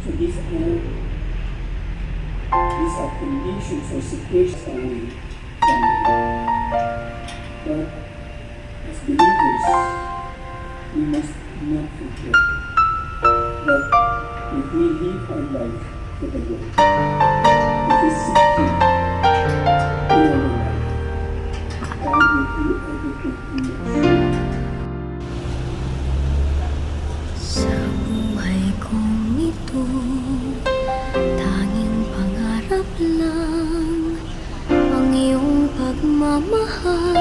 So these are conditions or situations away from it. But as believers, we must not forget that if we live our life for the Lord, if we seek Him in our life, God will do everything in us. Sa buhay kong ito, tanging pangarap lang ang iyong pagmamahal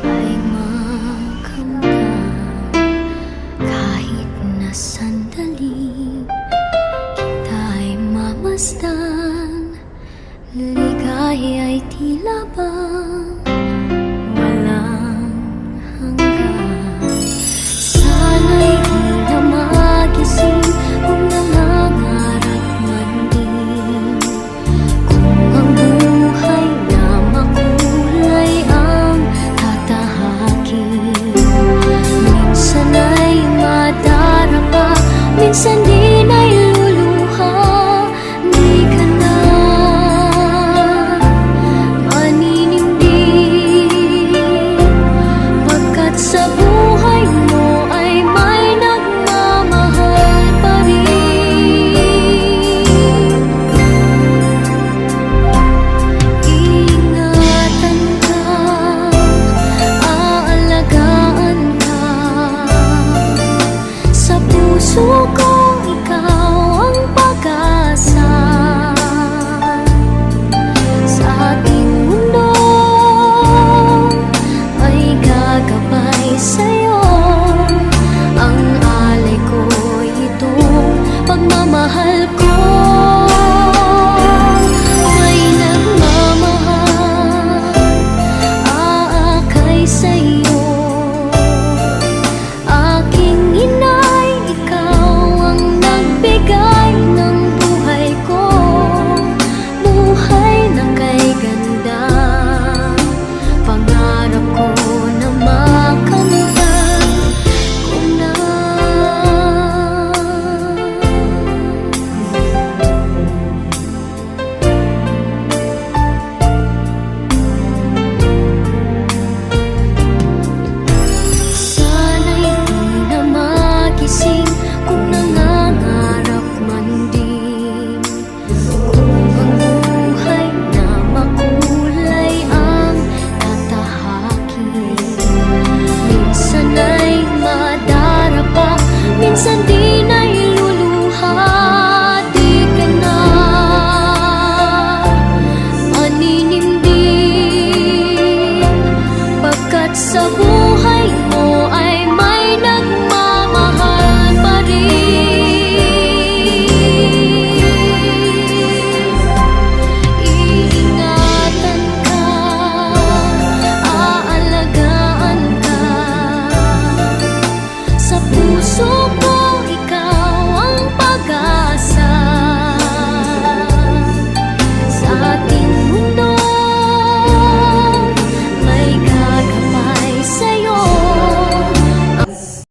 ay makamtan. Kahit na sandali kita'y mamasdan, ligaya ay tila bang walang hanggan. Sana'y di na magising kung nangangarap man din, kung ang buhay na makulay ang tatahakin. Minsan ay madarapa, minsan din ay luluha. Di ka na maninindig, pagkat sa buhay mo ay may nagmamahal pa rin. Ingatan ka, aalagaan ka, sa puso kong ikaw ang pag-asa. Sa ating mundo ay gagabay sa'yo, ang alay ko'y itong pagmamahal ko. May nagmamahal, aakay sa'yo. Aking inay, ikaw ang nagbigay ng buhay ko, buhay na kay ganda. Pangarap ko na makamtan ko na. Sana'y di na magising kung nangangarap man din, kung ang buhay na makulay ang tatahakin. Minsan ay madarapa, minsan din ay luluha. Di ka na maninindig, pagkat sa buhay mo ay may nagmamahal pa rin.